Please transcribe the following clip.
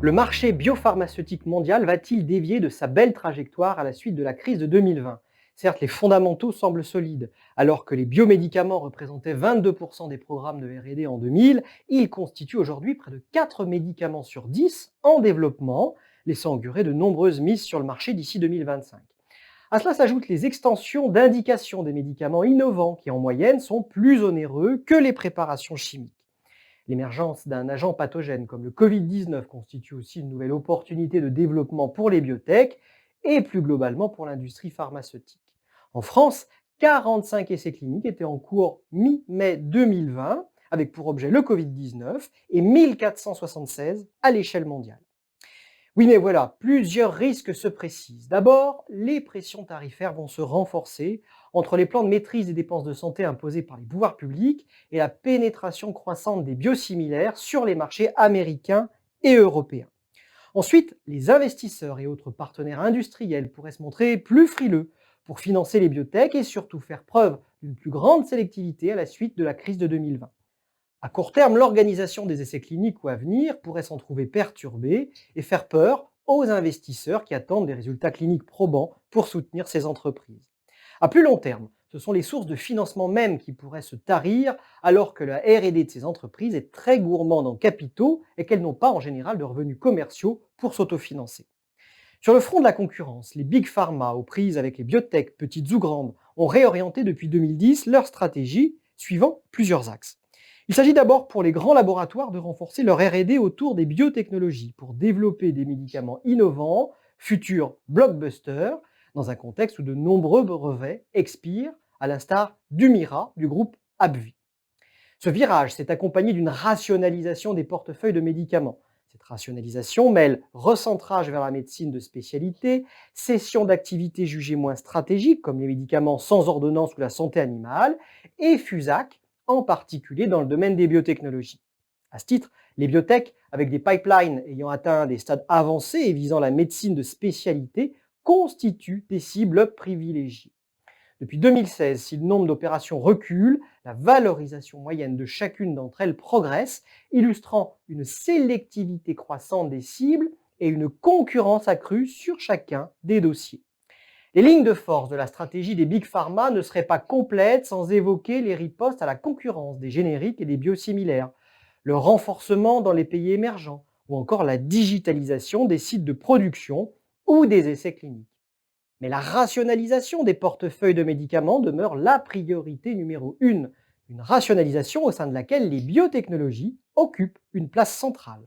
Le marché biopharmaceutique mondial va-t-il dévier de sa belle trajectoire à la suite de la crise de 2020? Certes, les fondamentaux semblent solides. Alors que les biomédicaments représentaient 22% des programmes de R&D en 2000, ils constituent aujourd'hui près de 4 médicaments sur 10 en développement, laissant augurer de nombreuses mises sur le marché d'ici 2025. À cela s'ajoutent les extensions d'indication des médicaments innovants qui, en moyenne, sont plus onéreux que les préparations chimiques. L'émergence d'un agent pathogène comme le Covid-19 constitue aussi une nouvelle opportunité de développement pour les biotech et plus globalement pour l'industrie pharmaceutique. En France, 45 essais cliniques étaient en cours mi-mai 2020 avec pour objet le Covid-19 et 1476 à l'échelle mondiale. Oui, mais voilà, plusieurs risques se précisent. D'abord, les pressions tarifaires vont se renforcer entre les plans de maîtrise des dépenses de santé imposés par les pouvoirs publics et la pénétration croissante des biosimilaires sur les marchés américains et européens. Ensuite, les investisseurs et autres partenaires industriels pourraient se montrer plus frileux pour financer les biotech et surtout faire preuve d'une plus grande sélectivité à la suite de la crise de 2020. À court terme, l'organisation des essais cliniques ou à venir pourrait s'en trouver perturbée et faire peur aux investisseurs qui attendent des résultats cliniques probants pour soutenir ces entreprises. À plus long terme, ce sont les sources de financement même qui pourraient se tarir alors que la R&D de ces entreprises est très gourmande en capitaux et qu'elles n'ont pas en général de revenus commerciaux pour s'autofinancer. Sur le front de la concurrence, les big pharma aux prises avec les biotech, petites ou grandes, ont réorienté depuis 2010 leur stratégie suivant plusieurs axes. Il s'agit d'abord pour les grands laboratoires de renforcer leur R&D autour des biotechnologies pour développer des médicaments innovants, futurs blockbusters, dans un contexte où de nombreux brevets expirent, à l'instar d'Humira du groupe AbbVie. Ce virage s'est accompagné d'une rationalisation des portefeuilles de médicaments. Cette rationalisation mêle recentrage vers la médecine de spécialité, cession d'activités jugées moins stratégiques comme les médicaments sans ordonnance ou la santé animale, et FUSAC, en particulier dans le domaine des biotechnologies. À ce titre, les biotech, avec des pipelines ayant atteint des stades avancés et visant la médecine de spécialité, constituent des cibles privilégiées. Depuis 2016, si le nombre d'opérations recule, la valorisation moyenne de chacune d'entre elles progresse, illustrant une sélectivité croissante des cibles et une concurrence accrue sur chacun des dossiers. Les lignes de force de la stratégie des big pharma ne seraient pas complètes sans évoquer les ripostes à la concurrence des génériques et des biosimilaires, le renforcement dans les pays émergents ou encore la digitalisation des sites de production ou des essais cliniques. Mais la rationalisation des portefeuilles de médicaments demeure la priorité numéro une rationalisation au sein de laquelle les biotechnologies occupent une place centrale.